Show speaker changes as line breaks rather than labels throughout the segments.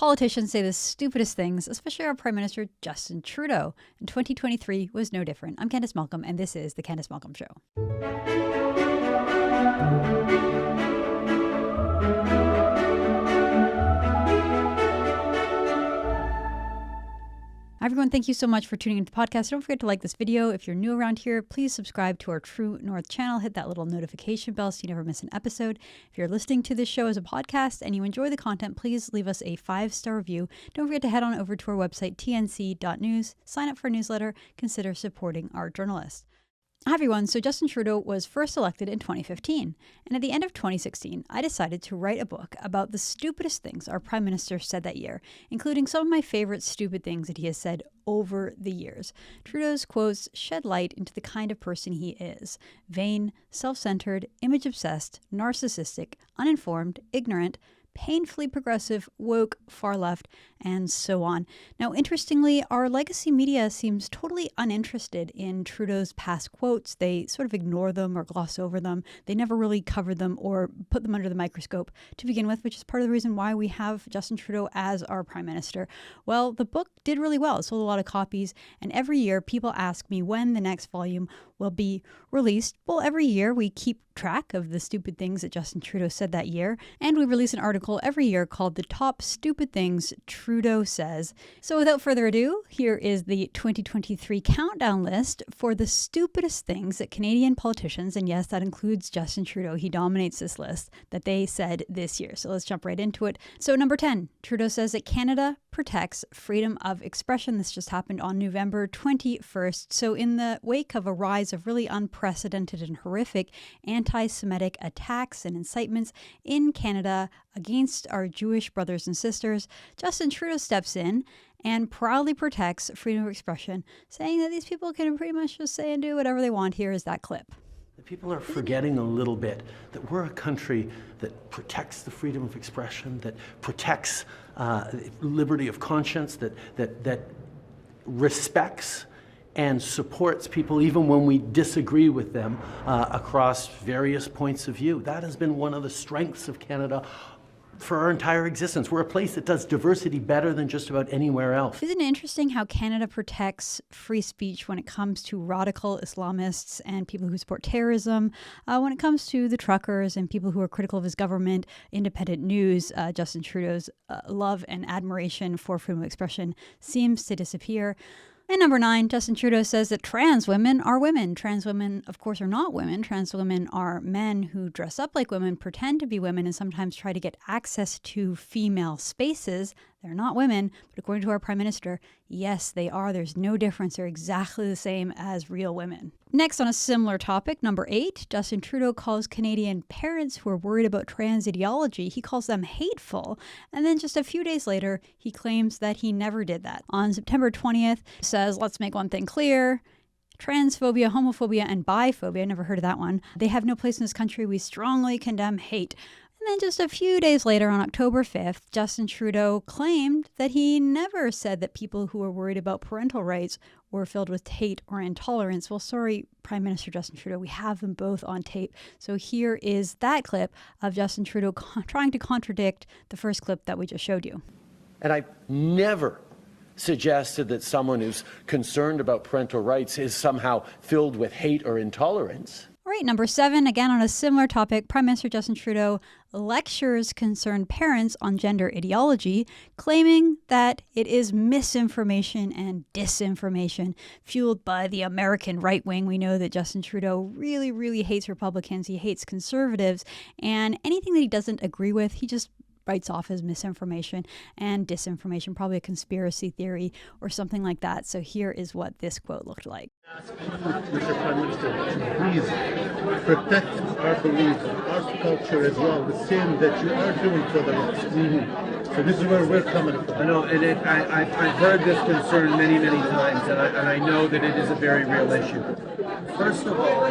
Politicians say the stupidest things, especially our Prime Minister Justin Trudeau. And 2023 was no different. I'm Candice Malcolm, and this is The Candice Malcolm Show. Hi everyone, thank you so much for tuning into the podcast. Don't forget to like this video. If you're new around here, please subscribe to our True North channel. Hit that little notification bell so you never miss an episode. If you're listening to this show as a podcast and you enjoy the content, please leave us a 5-star review. Don't forget to head on over to our website, tnc.news, sign up for a newsletter, consider supporting our journalists. Hi everyone, so Justin Trudeau was first elected in 2015, and at the end of 2016, I decided to write a book about the stupidest things our Prime Minister said that year, including some of my favorite stupid things that he has said over the years. Trudeau's quotes shed light into the kind of person he is: vain, self-centered, image-obsessed, narcissistic, uninformed, ignorant, painfully progressive, woke, far left, and so on. Now, interestingly, our legacy media seems totally uninterested in Trudeau's past quotes. They sort of ignore them or gloss over them. They never really cover them or put them under the microscope to begin with, which is part of the reason why we have Justin Trudeau as our Prime Minister. Well, the book did really well. It sold a lot of copies, and every year people ask me when the next volume will be released. Well, every year we keep track of the stupid things that Justin Trudeau said that year, and we release an article every year called The Top Stupid Things Trudeau Says. So without further ado, here is the 2023 countdown list for the stupidest things that Canadian politicians, and yes, that includes Justin Trudeau, he dominates this list, that they said this year. So let's jump right into it. So number 10, Trudeau says that Canada protects freedom of expression. This just happened on November 21st. So in the wake of a rise of really unprecedented and horrific anti-Semitic attacks and incitements in Canada against our Jewish brothers and sisters, Justin Trudeau steps in and proudly protects freedom of expression, saying that these people can pretty much just say and do whatever they want. Here is that clip.
People are forgetting a little bit that we're a country that protects the freedom of expression, that protects liberty of conscience, that respects and supports people even when we disagree with them across various points of view. That has been one of the strengths of Canada for our entire existence. We're a place that does diversity better than just about anywhere else.
Isn't it interesting how Canada protects free speech when it comes to radical Islamists and people who support terrorism? When it comes to the truckers and people who are critical of his government, independent news, Justin Trudeau's love and admiration for freedom of expression seems to disappear. And number 9, Justin Trudeau says that trans women are women. Trans women, of course, are not women. Trans women are men who dress up like women, pretend to be women, and sometimes try to get access to female spaces. They're not women, but according to our Prime Minister, yes, they are. There's no difference. They're exactly the same as real women. Next, on a similar topic, number 8, Justin Trudeau calls Canadian parents who are worried about trans ideology, he calls them hateful. And then just a few days later, he claims that he never did that. On September 20th, he says, let's make one thing clear. Transphobia, homophobia, and biphobia, never heard of that one, they have no place in this country. We strongly condemn hate. And then just a few days later, on October 5th, Justin Trudeau claimed that he never said that people who were worried about parental rights were filled with hate or intolerance. Well, sorry, Prime Minister Justin Trudeau, we have them both on tape. So here is that clip of Justin Trudeau trying to contradict the first clip that we just showed you.
And I never suggested that someone who's concerned about parental rights is somehow filled with hate or intolerance.
All right, number 7, again on a similar topic, Prime Minister Justin Trudeau lectures concerned parents on gender ideology, claiming that it is misinformation and disinformation fueled by the American right wing. We know that Justin Trudeau really, really hates Republicans. He hates conservatives, and anything that he doesn't agree with, he just writes off as misinformation and disinformation, probably a conspiracy theory or something like that. So here is what this quote looked like.
Mr. Prime Minister, please protect our beliefs, our culture as well, the same that you are doing for the rest. So this is where we're coming from.
I know, and I've heard this concern many, many times, and I know that it is a very real issue.
First of all,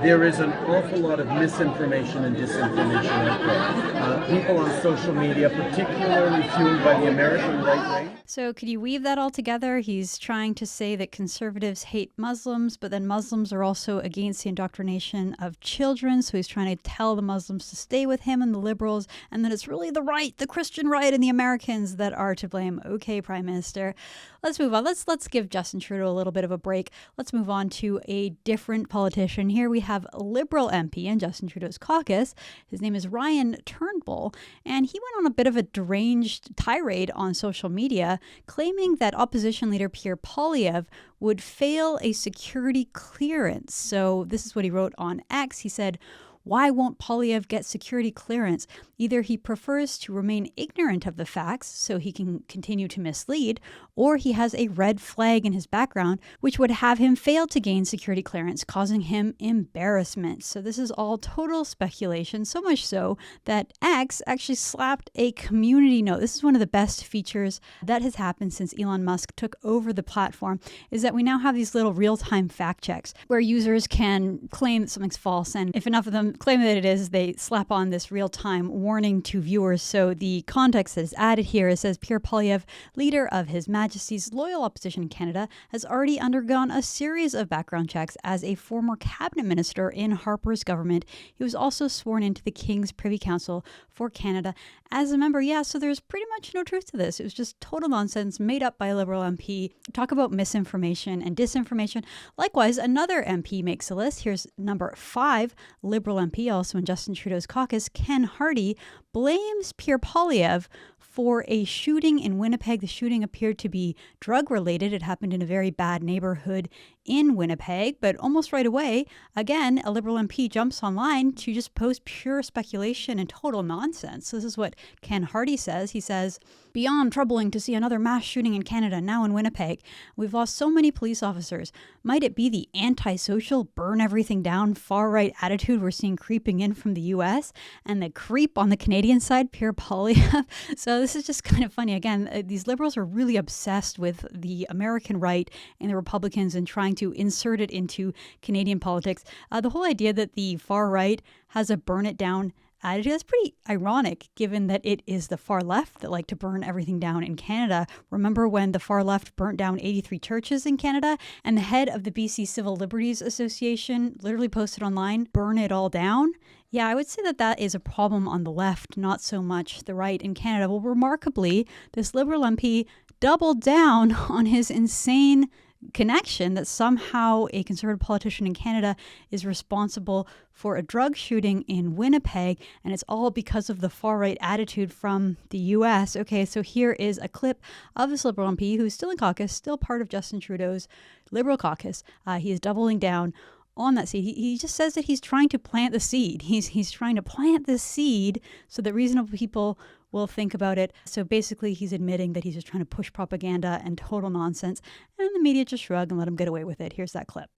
there is an awful lot of misinformation and disinformation out there. People on social media, particularly fueled by the American right wing.
So could you weave that all together? He's trying to say that conservatives hate Muslims, but then Muslims are also against the indoctrination of children. So he's trying to tell the Muslims to stay with him and the liberals, and that it's really the right, the Christian right, and the Americans that are to blame. Okay, Prime Minister. Let's move on. Let's give Justin Trudeau a little bit of a break. Let's move on to a different politician. Here we have a Liberal MP in Justin Trudeau's caucus. His name is Ryan Turnbull, and he went on a bit of a deranged tirade on social media, claiming that opposition leader Pierre Poilievre would fail a security clearance. So this is what he wrote on X. He said, "Why won't Poilievre get security clearance? Either he prefers to remain ignorant of the facts so he can continue to mislead, or he has a red flag in his background which would have him fail to gain security clearance, causing him embarrassment." So this is all total speculation, so much so that X actually slapped a community note. This is one of the best features that has happened since Elon Musk took over the platform, is that we now have these little real-time fact checks where users can claim that something's false, and if enough of them claim that it is, they slap on this real-time warning to viewers. So the context that is added here, it says Pierre Poilievre, leader of His Majesty's loyal opposition in Canada, has already undergone a series of background checks as a former cabinet minister in Harper's government. He was also sworn into the King's Privy Council for Canada as a member. Yeah, so there's pretty much no truth to this. It was just total nonsense made up by a Liberal MP. Talk about misinformation and disinformation. Likewise, another MP makes a list. Here's number 5, Liberal MP, also in Justin Trudeau's caucus, Ken Hardy, blames Pierre Poilievre for a shooting in Winnipeg. The shooting appeared to be drug-related. It happened in a very bad neighborhood in Winnipeg, but almost right away, again, a Liberal MP jumps online to just post pure speculation and total nonsense. So this is what Ken Hardy says. He says, "Beyond troubling to see another mass shooting in Canada, now in Winnipeg. We've lost so many police officers. Might it be the antisocial, burn everything down, far-right attitude we're seeing creeping in from the U.S.? And the creep on the Canadian side, Pierre Poilievre?" So this is just kind of funny. Again, these Liberals are really obsessed with the American right and the Republicans and trying to insert it into Canadian politics. The whole idea that the far right has a burn it down attitude, that's pretty ironic given that it is the far left that like to burn everything down in Canada. Remember when the far left burnt down 83 churches in Canada, and the head of the BC Civil Liberties Association literally posted online, "Burn it all down"? Yeah, I would say that that is a problem on the left, not so much the right in Canada. Well, remarkably, this Liberal MP doubled down on his insane connection that somehow a Conservative politician in Canada is responsible for a drug shooting in Winnipeg, and it's all because of the far-right attitude from the U.S. Okay, so here is a clip of this Liberal MP who's still in caucus, still part of Justin Trudeau's Liberal caucus. He is doubling down on that seed. He just says that he's trying to plant the seed. He's trying to plant the seed so that reasonable people will think about it. So basically, he's admitting that he's just trying to push propaganda and total nonsense, and the media just shrug and let him get away with it. Here's that clip.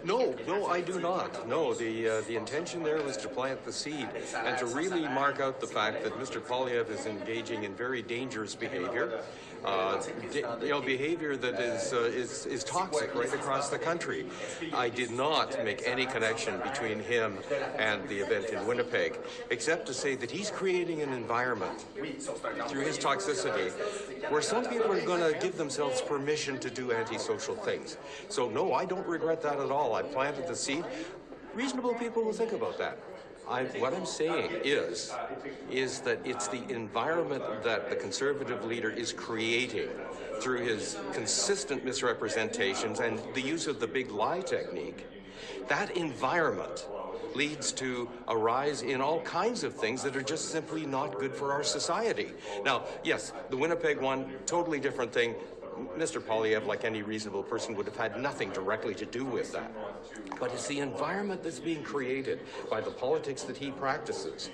No, I do not. No, the intention there was to plant the seed and to really mark out the fact that Mr. Poilievre is engaging in very dangerous behavior. Behavior that is toxic right across the country. I did not make any connection between him and the event in Winnipeg, except to say that he's creating an environment through his toxicity where some people are going to give themselves permission to do antisocial things. So no, I don't regret that at all. I planted the seed. Reasonable people will think about that. What I'm saying is that it's the environment that the Conservative leader is creating through his consistent misrepresentations and the use of the big lie technique. That environment leads to a rise in all kinds of things that are just simply not good for our society. Now, yes, the Winnipeg one, totally different thing. Mr. Poilievre, like any reasonable person, would have had nothing directly to do with that. But it's the environment that's being created by the politics that he practices.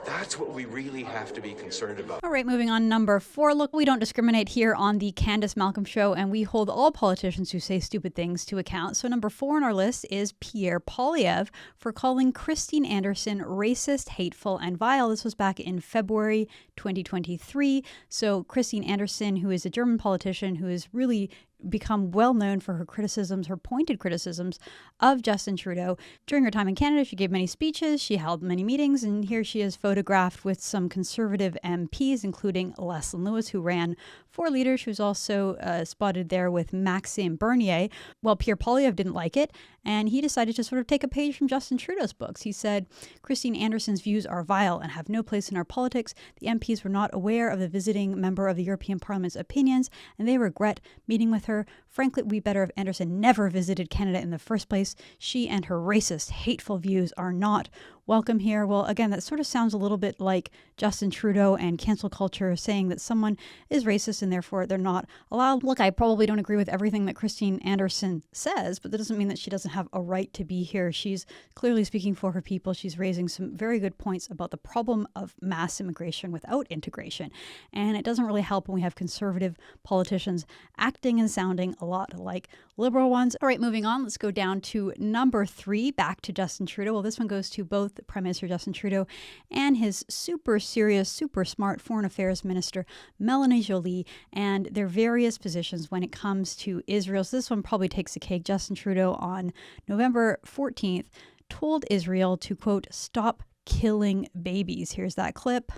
That's what we really have to be concerned about.
All right, moving on. Number 4. Look, we don't discriminate here on the Candice Malcolm Show, and we hold all politicians who say stupid things to account. So number 4 on our list is Pierre Poilievre for calling Christine Anderson racist, hateful, and vile. This was back in February 2023. So Christine Anderson, who is a German politician who is really become well known for her criticisms, her pointed criticisms of Justin Trudeau. During her time in Canada, she gave many speeches, she held many meetings, and here she is photographed with some Conservative MPs, including Leslyn Lewis, who ran for leader. She was also spotted there with Maxime Bernier. Well, Pierre Poilievre didn't like it, and he decided to sort of take a page from Justin Trudeau's books. He said, Christine Anderson's views are vile and have no place in our politics. The MPs were not aware of the visiting member of the European Parliament's opinions, and they regret meeting with her. Frankly, we better if Anderson never visited Canada in the first place. She and her racist, hateful views are not welcome here. Well, again, that sort of sounds a little bit like Justin Trudeau and cancel culture, saying that someone is racist and therefore they're not allowed. Look, I probably don't agree with everything that Christine Anderson says, but that doesn't mean that she doesn't have a right to be here. She's clearly speaking for her people. She's raising some very good points about the problem of mass immigration without integration. And it doesn't really help when we have conservative politicians acting and sounding a lot like liberal ones. All right, moving on. Let's go down to number 3, back to Justin Trudeau. Well, this one goes to both Prime Minister Justin Trudeau and his super serious, super smart Foreign Affairs Minister Melanie Joly, and their various positions when it comes to Israel. So this one probably takes the cake. Justin Trudeau on November 14th told Israel to, quote, stop killing babies. Here's that clip.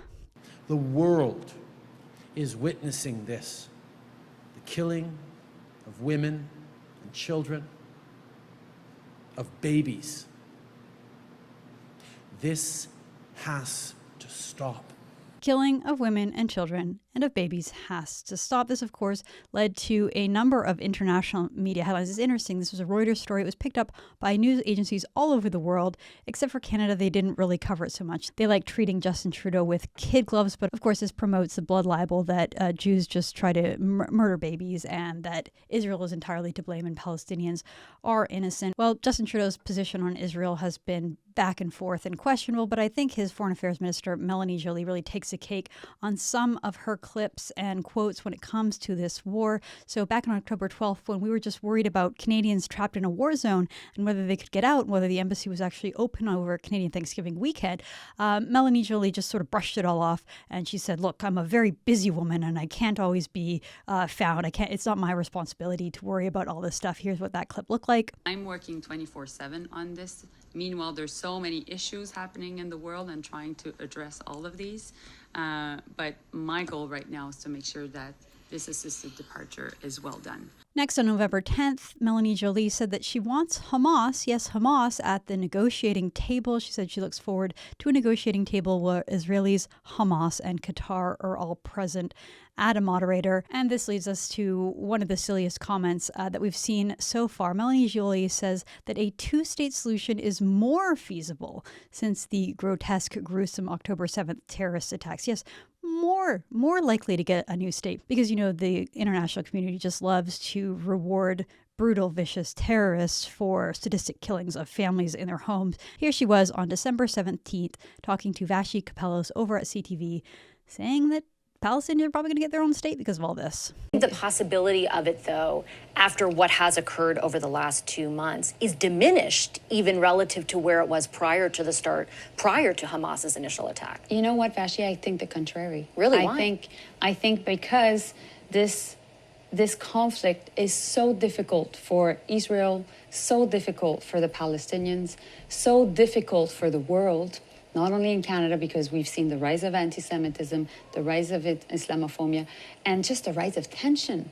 The world is witnessing this, the killing of women and children, of babies. This has to stop.
Killing of women and children and of babies has to stop. This, of course, led to a number of international media headlines. It's interesting. This was a Reuters story. It was picked up by news agencies all over the world, except for Canada. They didn't really cover it so much. They like treating Justin Trudeau with kid gloves, but of course this promotes the blood libel that Jews just try to murder babies and that Israel is entirely to blame and Palestinians are innocent. Well, Justin Trudeau's position on Israel has been back and forth and questionable, but I think his Foreign Affairs Minister, Melanie Joly, really takes a cake on some of her clips and quotes when it comes to this war. So back on October 12th, when we were just worried about Canadians trapped in a war zone and whether they could get out, and whether the embassy was actually open over Canadian Thanksgiving weekend, Melanie Joly just sort of brushed it all off. And she said, look, I'm a very busy woman and I can't always be found. It's not my responsibility to worry about all this stuff. Here's what that clip looked like.
I'm working 24/7 on this. Meanwhile, there's so many issues happening in the world and trying to address all of these. But my goal right now is to make sure that this assisted departure is well done.
Next, on November 10th, Melanie Joly said that she wants Hamas, yes, Hamas, at the negotiating table. She said she looks forward to a negotiating table where Israelis, Hamas, and Qatar are all present at a moderator. And this leads us to one of the silliest comments that we've seen so far. Melanie Joly says that a two-state solution is more feasible since the grotesque, gruesome October 7th terrorist attacks. Yes, more likely to get a new state because, you know, the international community just loves to reward brutal, vicious terrorists for sadistic killings of families in their homes. Here she was on December 17th talking to Vashi Kapelos over at CTV, saying that Palestinians are probably going to get their own state because of all this.
The possibility of it, though, after what has occurred over the last 2 months, is diminished even relative to where it was prior to Hamas's initial attack.
You know what, Vashi? I think the contrary.
Really? Why?
I think because this conflict is so difficult for Israel, so difficult for the Palestinians, so difficult for the world. Not only in Canada, because we've seen the rise of anti-Semitism, the rise of Islamophobia, and just the rise of tension.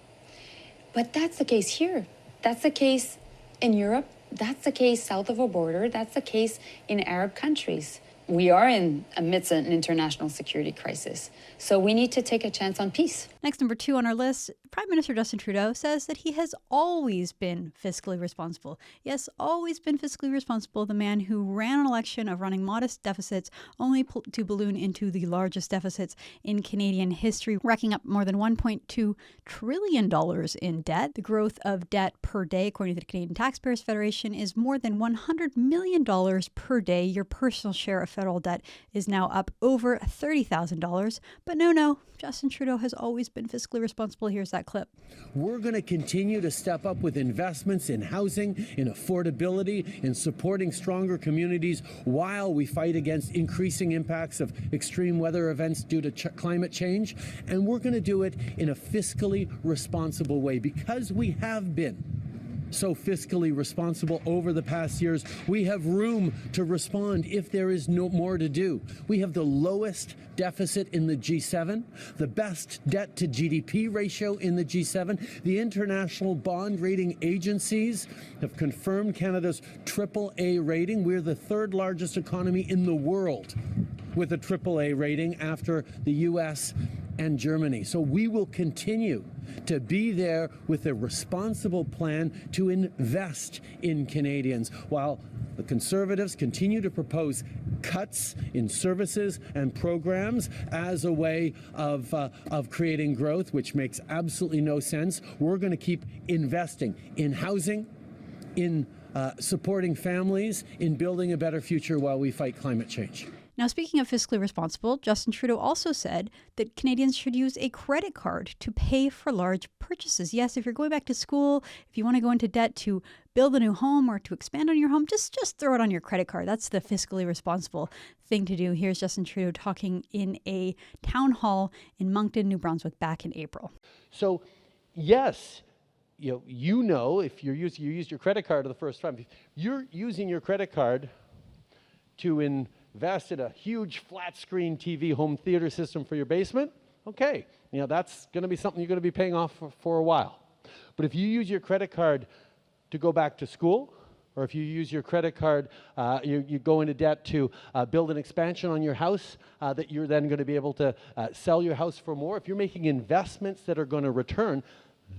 But that's the case here. That's the case in Europe. That's the case south of our border. That's the case in Arab countries. We are amidst an international security crisis. So we need to take a chance on peace.
Next, number 2 on our list, Prime Minister Justin Trudeau says that he has always been fiscally responsible. Yes, always been fiscally responsible. The man who ran an election of running modest deficits only to balloon into the largest deficits in Canadian history, racking up more than $1.2 trillion in debt. The growth of debt per day, according to the Canadian Taxpayers Federation, is more than $100 million per day. Your personal share of federal debt is now up over $30,000. But no, Justin Trudeau has always been fiscally responsible. Here's that clip.
We're going to continue to step up with investments in housing, in affordability, in supporting stronger communities while we fight against increasing impacts of extreme weather events due to climate change. And we're going to do it in a fiscally responsible way because we have been so fiscally responsible over the past years. We have room to respond if there is no more to do. We have the lowest deficit in the G7, the best debt to GDP ratio in the G7. The international bond rating agencies have confirmed Canada's AAA rating. We're the third largest economy in the world with a AAA rating after the US and Germany. So we will continue to be there with a responsible plan to invest in Canadians, while the Conservatives continue to propose cuts in services and programs as a way of creating growth, which makes absolutely no sense. We're going to keep investing in housing, in supporting families, in building a better future while we fight climate change.
Now, speaking of fiscally responsible, Justin Trudeau also said that Canadians should use a credit card to pay for large purchases. Yes, if you're going back to school, if you want to go into debt to build a new home or to expand on your home, just throw it on your credit card. That's the fiscally responsible thing to do. Here's Justin Trudeau talking in a town hall in Moncton, New Brunswick, back in April.
So, yes, you know if you used your credit card for the first time, if you're using your credit card to invest in a huge flat screen TV home theater system for your basement, okay, that's going to be something you're going to be paying off for a while. But if you use your credit card to go back to school, or if you use your credit card, you go into debt to build an expansion on your house that you're then going to be able to sell your house for more, if you're making investments that are going to return,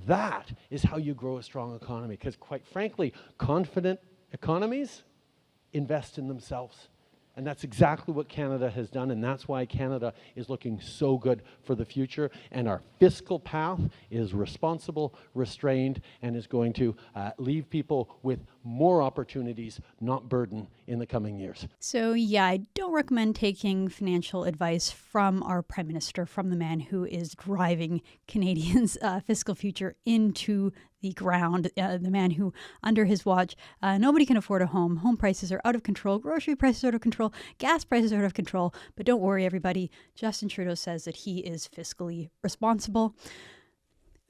that is how you grow a strong economy. Because quite frankly, confident economies invest in themselves. And that's exactly what Canada has done, and that's why Canada is looking so good for the future. And our fiscal path is responsible, restrained, and is going to leave people with more opportunities, not burden, in the coming years.
So yeah, I don't recommend taking financial advice from our Prime Minister, from the man who is driving Canadians' fiscal future into the ground, the man who, under his watch, nobody can afford a home. Home prices are out of control. Grocery prices are out of control. Gas prices are out of control. But don't worry, everybody. Justin Trudeau says that he is fiscally responsible.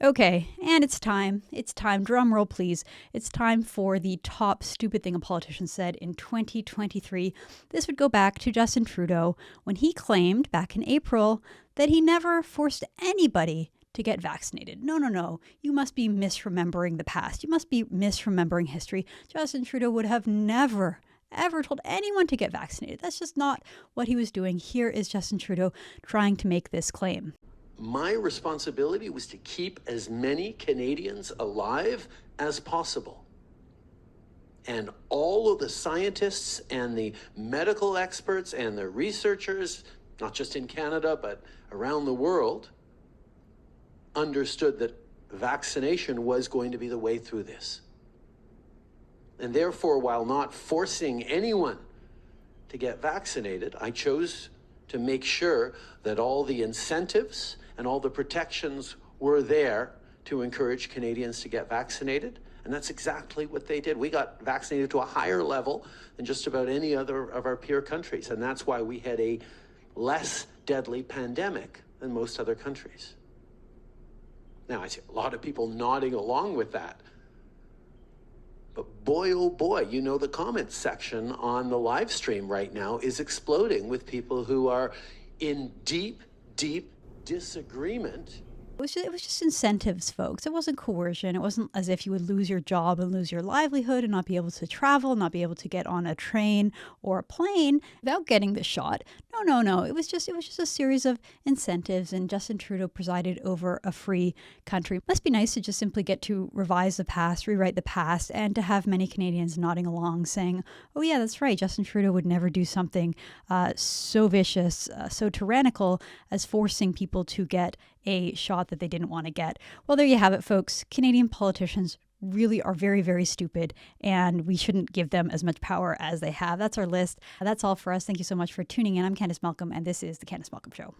Okay, and it's time. It's time. Drum roll, please. It's time for the top stupid thing a politician said in 2023. This would go back to Justin Trudeau when he claimed back in April that he never forced anybody to get vaccinated. No. You must be misremembering the past. You must be misremembering history. Justin Trudeau would have never, ever told anyone to get vaccinated. That's just not what he was doing. Here is Justin Trudeau trying to make this claim.
My responsibility was to keep as many Canadians alive as possible. And all of the scientists and the medical experts and the researchers, not just in Canada, but around the world, understood that vaccination was going to be the way through this. And therefore, while not forcing anyone to get vaccinated, I chose to make sure that all the incentives and all the protections were there to encourage Canadians to get vaccinated. And that's exactly what they did. We got vaccinated to a higher level than just about any other of our peer countries. And that's why we had a less deadly pandemic than most other countries. Now, I see a lot of people nodding along with that. But boy, oh boy, the comments section on the live stream right now is exploding with people who are in deep, deep disagreement.
It was just incentives, folks. It wasn't coercion. It wasn't as if you would lose your job and lose your livelihood and not be able to travel, not be able to get on a train or a plane without getting the shot. No. It was just a series of incentives, and Justin Trudeau presided over a free country. It must be nice to just simply get to revise the past, rewrite the past, and to have many Canadians nodding along saying, oh yeah, that's right, Justin Trudeau would never do something so vicious, so tyrannical as forcing people to get a shot that they didn't want to get. Well, there you have it, folks. Canadian politicians really are very, very stupid, and we shouldn't give them as much power as they have. That's our list. That's all for us. Thank you so much for tuning in. I'm Candice Malcolm, and this is The Candice Malcolm Show.